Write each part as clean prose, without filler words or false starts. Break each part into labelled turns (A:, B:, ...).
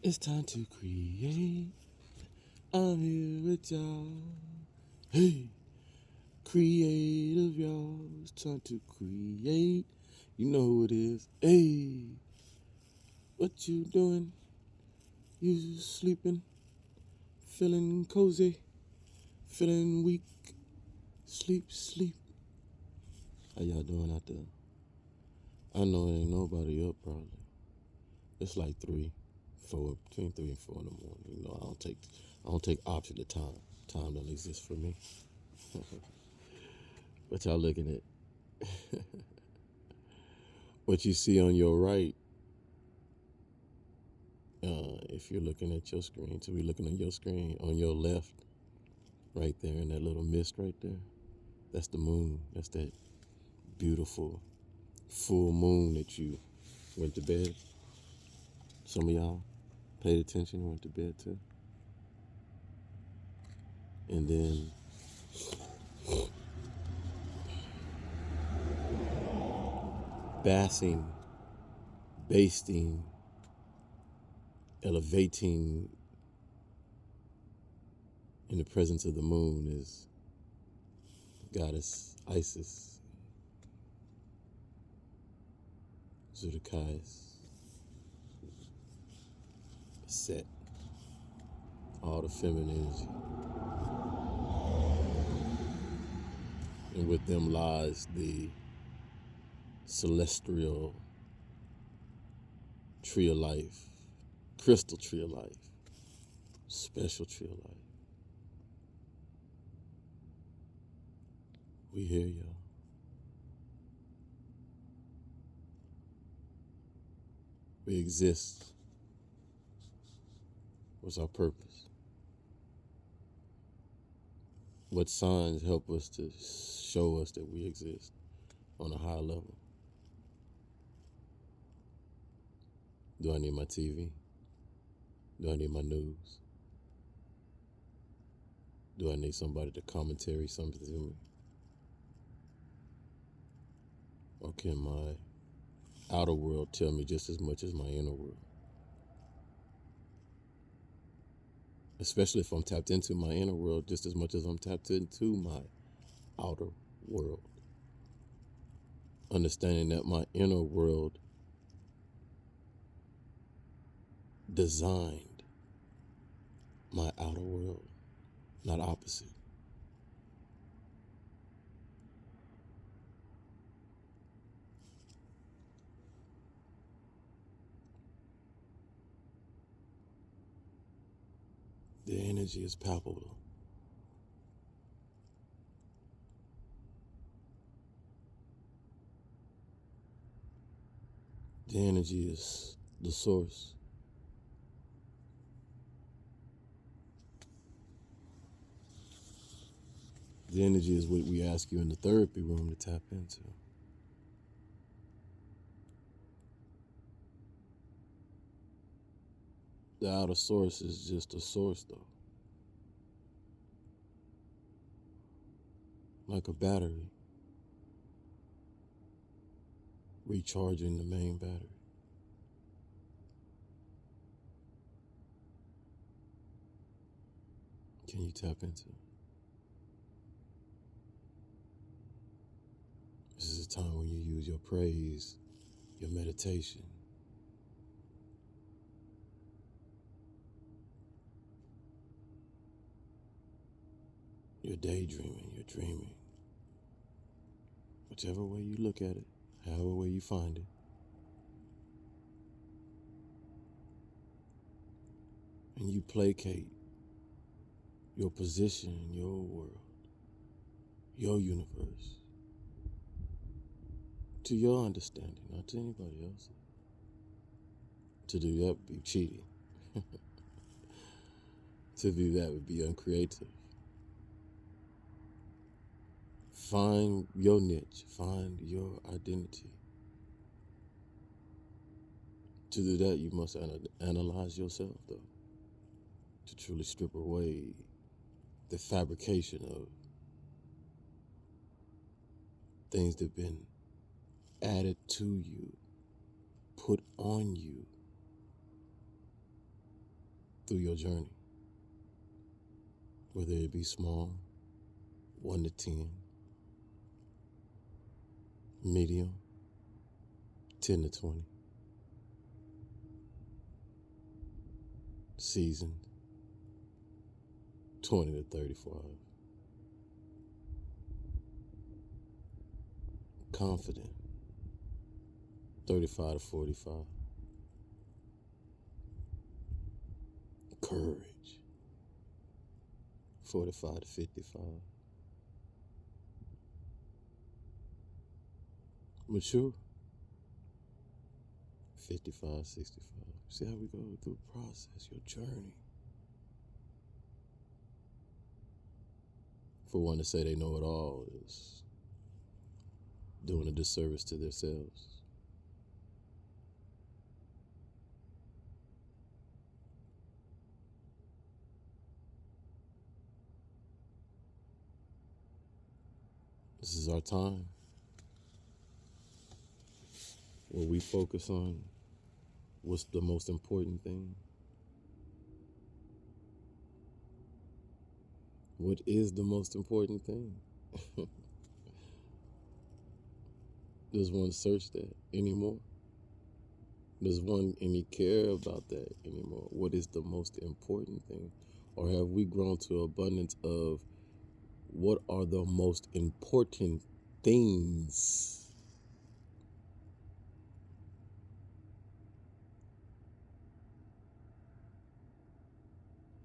A: It's time to create. I'm here with y'all. Hey, creative y'all. It's time to create. You know who it is. Hey, what you doing? You sleeping? Feeling cozy? Feeling weak? Sleep, sleep. How y'all doing out there? I know it ain't nobody up probably. It's like 4, between 3 and 4 in the morning. You know, I don't take option of time. Time don't exist for me. What y'all looking at? What you see on your right, if you're looking at your screen, to be looking at your screen, on your left, right there in that little mist right there, that's the moon. That's that beautiful full moon that you went to bed. Some of y'all paid attention and went to bed too. And then basking, basting, elevating in the presence of the moon is goddess Isis, Zudikais, Set, all the feminine energy. And with them lies the celestial tree of life, crystal tree of life, special tree of life. We hear y'all. We exist. What's our purpose? What signs help us to show us that we exist on a high level? Do I need my TV? Do I need my news? Do I need somebody to commentary something to me? Or can my outer world tell me just as much as my inner world? Especially if I'm tapped into my inner world just as much as I'm tapped into my outer world. Understanding that my inner world designed my outer world, not opposite. The energy is palpable. The energy is the source. The energy is what we ask you in the therapy room to tap into. The outer source is just a source, though. Like a battery, recharging the main battery. Can you tap into it? This is a time when you use your praise, your meditation, your daydreaming, your dreaming. Whichever way you look at it, however way you find it. And you placate your position in your world, your universe, to your understanding, not to anybody else's. To do that would be cheating. To do that would be uncreative. Find your niche, find your identity. To do that, you must analyze yourself, though, to truly strip away the fabrication of things that have been added to you, put on you, through your journey, whether it be small, 1 to 10, medium, 10 to 20, seasoned, 20 to 35, confident, 35 to 45, courage, 45 to 55, mature, 55, 65. See how we go through the process, your journey. For one to say they know it all is doing a disservice to themselves. This is our time where we focus on what's the most important thing. What is the most important thing? Does one search that anymore? Does one any care about that anymore? What is the most important thing? Or have we grown to abundance of what are the most important things?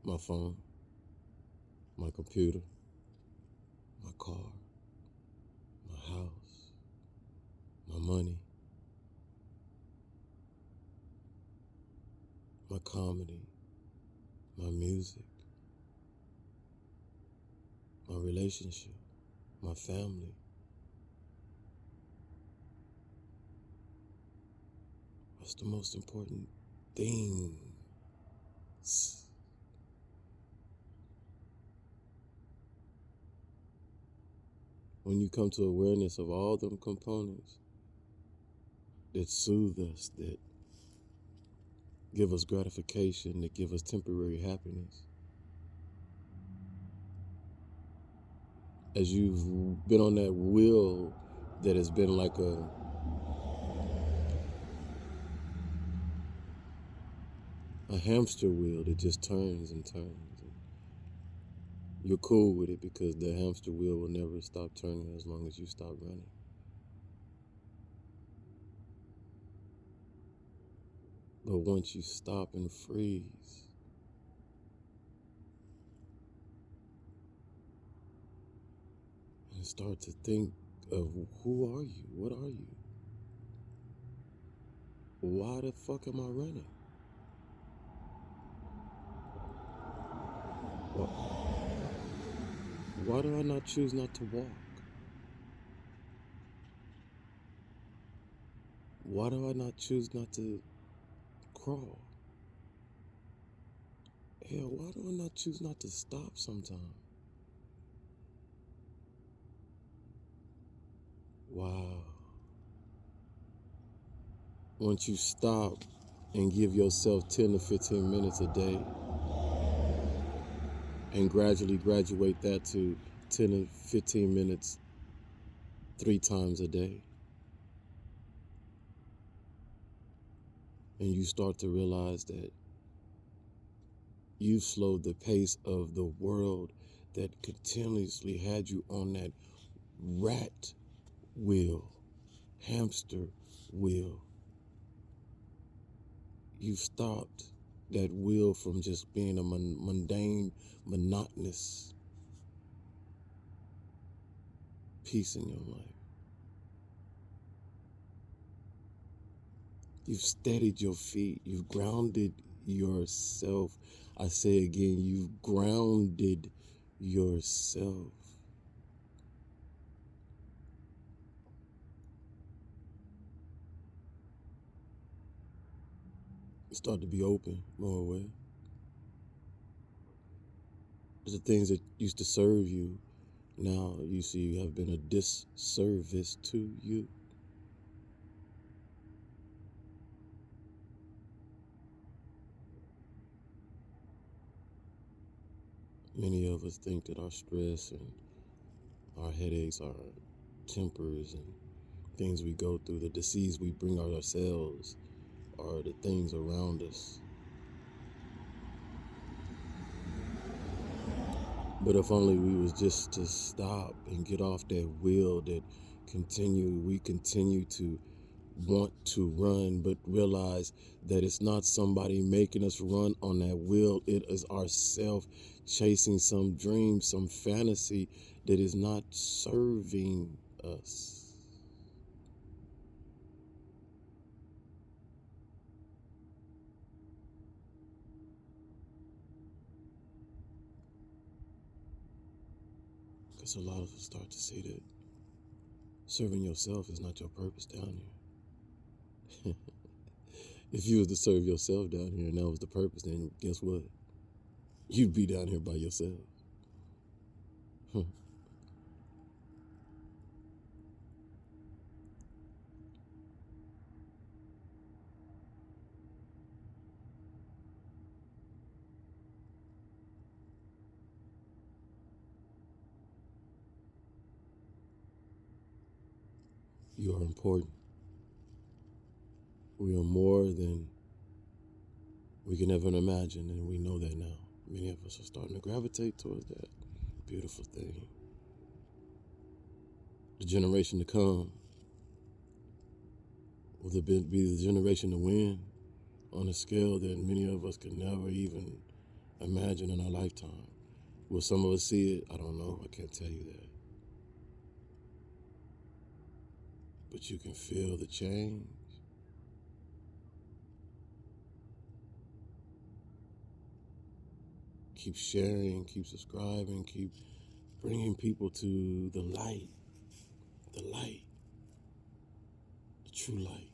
A: My phone, my computer, my car, my house, my money, my comedy, my music, my relationship, my family. What's the most important things? When you come to awareness of all them components that soothe us, that give us gratification, that give us temporary happiness, as you've been on that wheel that has been like a hamster wheel that just turns and turns. And you're cool with it because the hamster wheel will never stop turning as long as you stop running. But once you stop and freeze, and start to think of who are you? What are you? Why the fuck am I running? Why do I not choose not to walk? Why do I not choose not to crawl? Hell, why do I not choose not to stop sometime? Wow. Once you stop and give yourself 10 to 15 minutes a day and gradually graduate that to 10 to 15 minutes 3 times a day, and you start to realize that you've slowed the pace of the world that continuously had you on that rat wheel, hamster wheel. You've stopped that wheel from just being a mundane, monotonous piece in your life. You've steadied your feet. You've grounded yourself. I say again, you've grounded yourself. You start to be open, more aware. The things that used to serve you, now you see have been a disservice to you. Many of us think that our stress and our headaches, our tempers, and things we go through, the disease we bring on ourselves, are the things around us. But if only we was just to stop and get off that wheel that we continue to want to run, but realize that it's not somebody making us run on that wheel. It is ourself chasing some dream, some fantasy that is not serving us. Because a lot of us start to see that serving yourself is not your purpose down here. If you was to serve yourself down here and that was the purpose, then guess what? You'd be down here by yourself. You are important. We are more than we can ever imagine, and we know that now. Many of us are starting to gravitate towards that beautiful thing. The generation to come will be the generation to win on a scale that many of us could never even imagine in our lifetime. Will some of us see it? I don't know. I can't tell you that. But you can feel the change. Keep sharing, keep subscribing, keep bringing people to the light, the true light,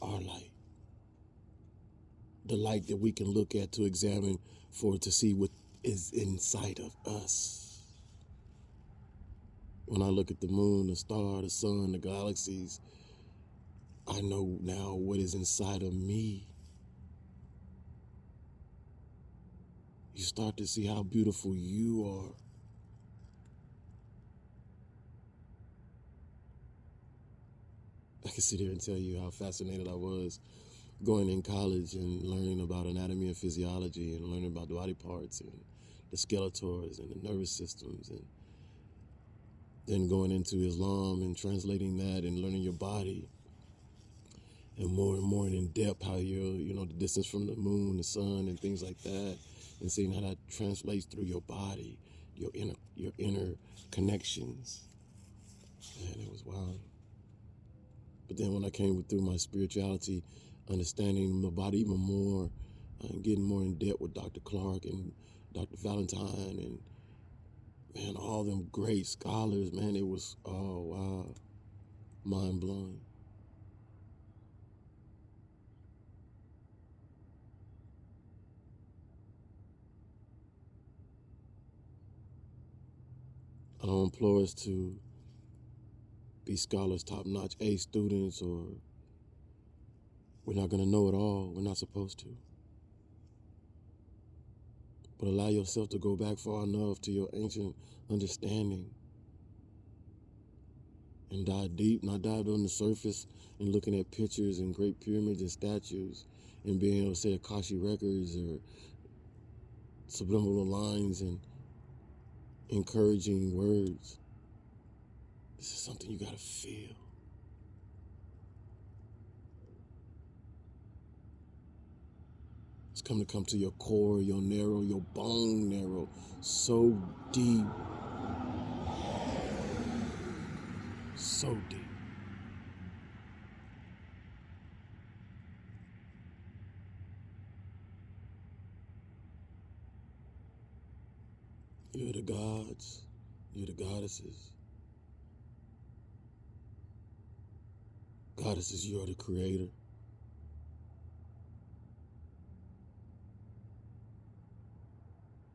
A: our light, the light that we can look at to examine to see what is inside of us. When I look at the moon, the star, the sun, the galaxies, I know now what is inside of me. You start to see how beautiful you are. I can sit here and tell you how fascinated I was going in college and learning about anatomy and physiology and learning about the body parts and the skeletors and the nervous systems, and then going into Islam and translating that and learning your body and more in depth how the distance from the moon, the sun, and things like that, and seeing how that translates through your body, your inner connections. Man, it was wild. But then when I came through my spirituality, understanding my body even more, and getting more in depth with Dr. Clark and Dr. Valentine and, man, all them great scholars, man, it was, oh, wow, mind blowing. I don't implore us to be scholars, top-notch A students, or we're not going to know it all. We're not supposed to. But allow yourself to go back far enough to your ancient understanding and dive deep, not dive on the surface and looking at pictures and great pyramids and statues and being able to say Akashic records or subliminal lines and encouraging words. This is something you gotta feel. It's come to your core, your narrow, your bone narrow, so deep, so deep. You're the gods, you're the goddesses. Goddesses, you are the creator.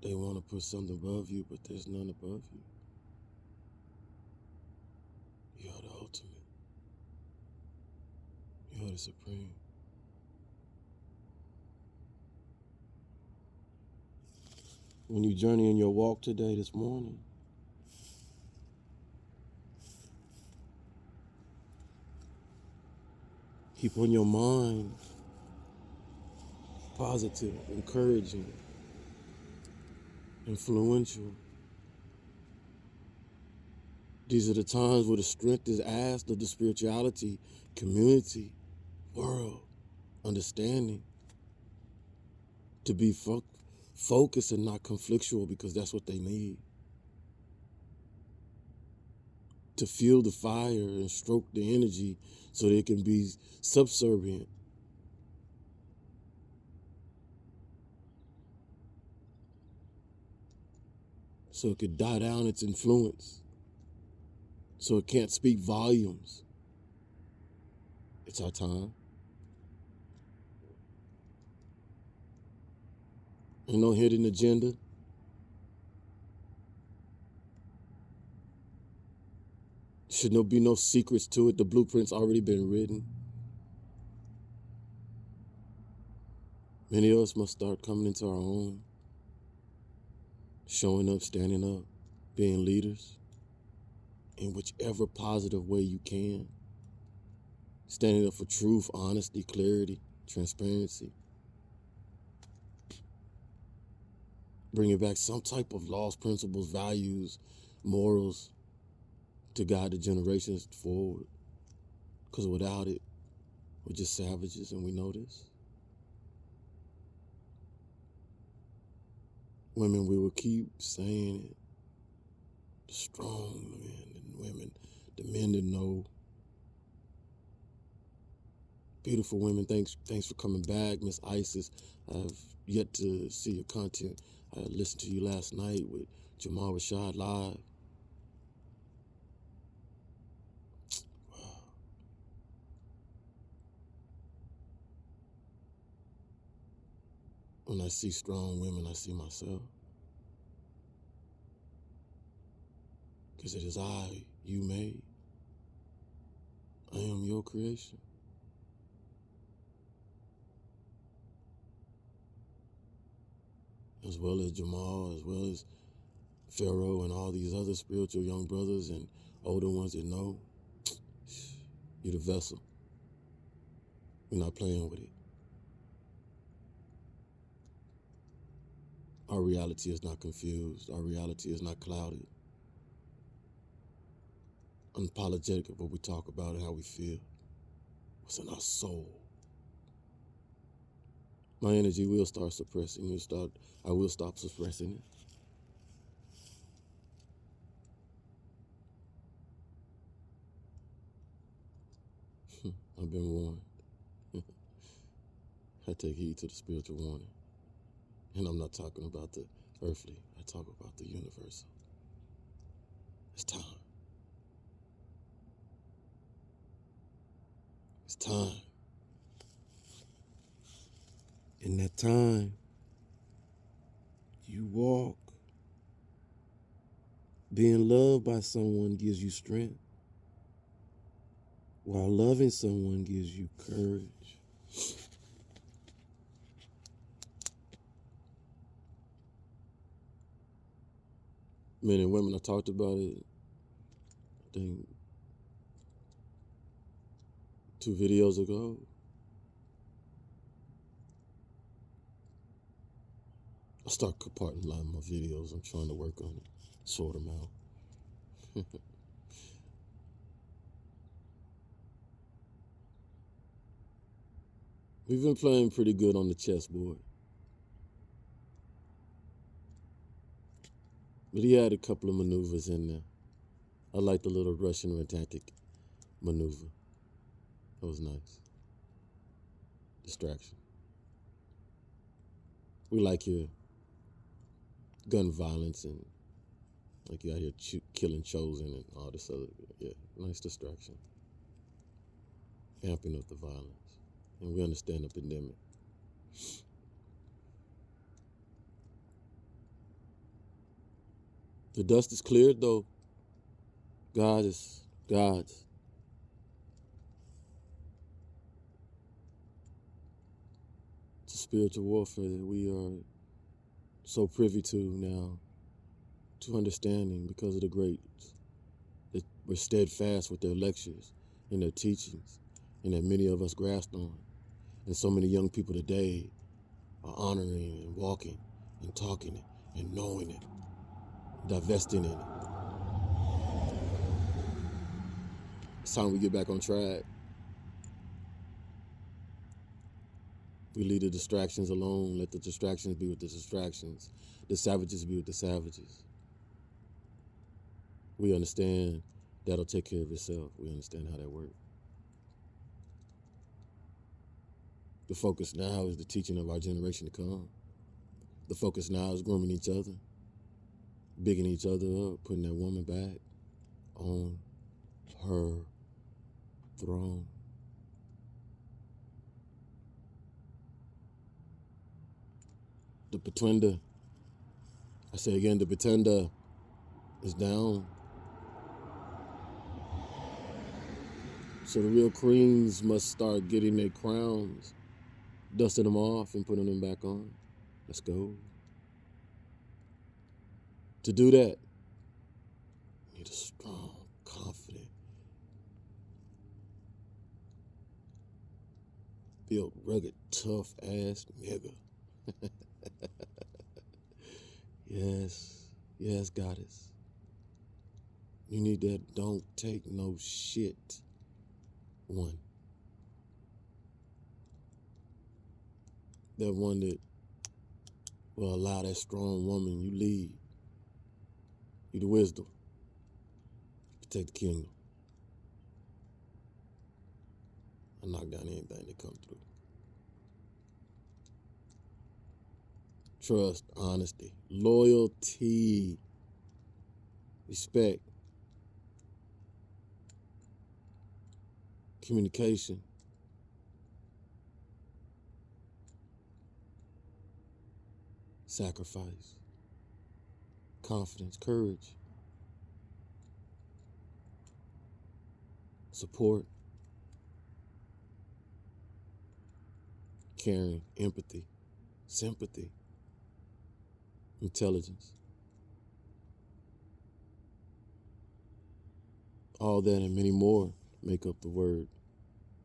A: They want to put something above you, but there's none above you. You are the ultimate. You are the supreme. when you journey in your walk today, this morning, keep on your mind positive, encouraging, influential. These are the times where the strength is asked of the spirituality, community, world, understanding, to be focused and not conflictual, because that's what they need. To feel the fire and stroke the energy so they can be subservient. So it could die down its influence. So it can't speak volumes. It's our time. Ain't no hidden agenda. Should be no secrets to it. The blueprint's already been written. Many of us must start coming into our own, showing up, standing up, being leaders in whichever positive way you can. Standing up for truth, honesty, clarity, transparency. Bringing back some type of laws, principles, values, morals to guide the generations forward. Because without it, we're just savages, and we know this. Women, we will keep saying it. The strong men and women, the men that know. Beautiful women, thanks for coming back. Miss Isis, I've yet to see your content. I listened to you last night with Jamal Rashad live. When I see strong women, I see myself. Because it is I you made. I am your creation. As well as Jamal, as well as Pharaoh and all these other spiritual young brothers and older ones that know, you're the vessel. We're not playing with it. Our reality is not confused. Our reality is not clouded. Unapologetic of what we talk about and how we feel. What's in our soul. My energy will start suppressing. I will stop suppressing it. I've been warned. I take heed to the spiritual warning. And I'm not talking about the earthly. I talk about the universal. It's time. It's time. In that time, you walk. Being loved by someone gives you strength, while loving someone gives you courage. Men and women, I talked about it, I think 2 videos ago. I start compartmentalizing my videos. I'm trying to work on it, sort them out. We've been playing pretty good on the chessboard. But he had a couple of maneuvers in there. I like the little Russian romantic maneuver. That was nice. Distraction. We like your gun violence and like you out here killing Chosen and all this other, yeah, nice distraction. Amping up the violence. And we understand the pandemic. The dust is cleared though. God is God's. It's a spiritual warfare that we are so privy to now, to understanding because of the greats that were steadfast with their lectures and their teachings, and that many of us grasped on. And so many young people today are honoring and walking and talking it and knowing it, divesting in it. It's time we get back on track. We leave the distractions alone. Let the distractions be with the distractions. The savages be with the savages. We understand that'll take care of itself. We understand how that works. The focus now is the teaching of our generation to come. The focus now is grooming each other, bigging each other up, putting that woman back on her throne. The pretender, I say again, the pretender is down. So the real queens must start getting their crowns, dusting them off and putting them back on. Let's go. To do that, you need a strong, confident, built, rugged, tough ass nigga. Yes, goddess. You need that don't take no shit one. That one that will allow that strong woman you lead. You the wisdom. Protect the kingdom. I knock down anything that come through. Trust, honesty, loyalty, respect, communication, sacrifice, confidence, courage, support, caring, empathy, sympathy, intelligence. All that and many more make up the word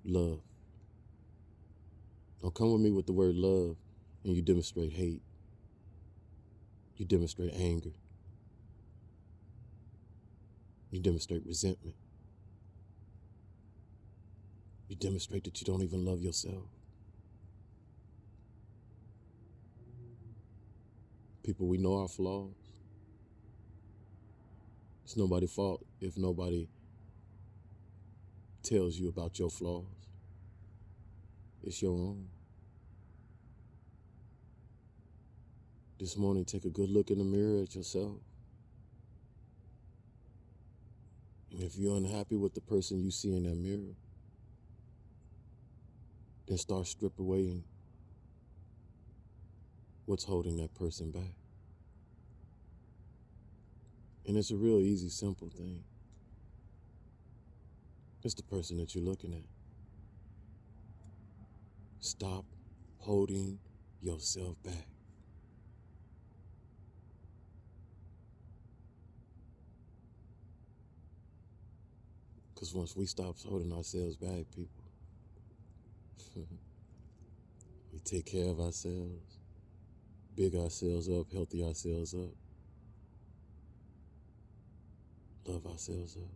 A: love. Don't come with me with the word love and you demonstrate hate. You demonstrate anger. You demonstrate resentment. You demonstrate that you don't even love yourself. People, we know our flaws. It's nobody's fault if nobody tells you about your flaws. It's your own. This morning, take a good look in the mirror at yourself. And if you're unhappy with the person you see in that mirror, then start strip away what's holding that person back. And it's a real easy, simple thing. It's the person that you're looking at. Stop holding yourself back. Because once we stop holding ourselves back, people, we take care of ourselves, big ourselves up, healthy ourselves up, love ourselves up.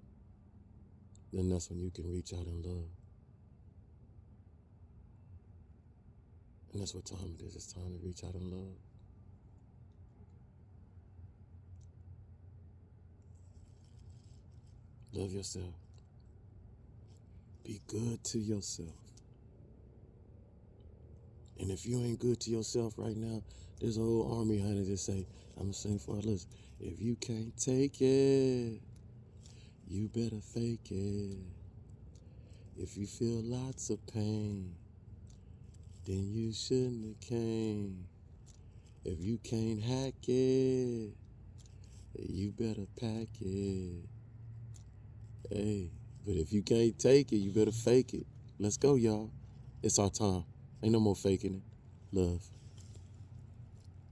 A: Then that's when you can reach out and love. And that's what time it is. It's time to reach out and love. Love yourself. Be good to yourself. And if you ain't good to yourself right now, there's a whole army behind it that say, I'm going to sing for it. Listen, if you can't take it, you better fake it. If you feel lots of pain, then you shouldn't have came. If you can't hack it, you better pack it. Hey, but if you can't take it, you better fake it. Let's go, y'all. It's our time. Ain't no more faking it. Love.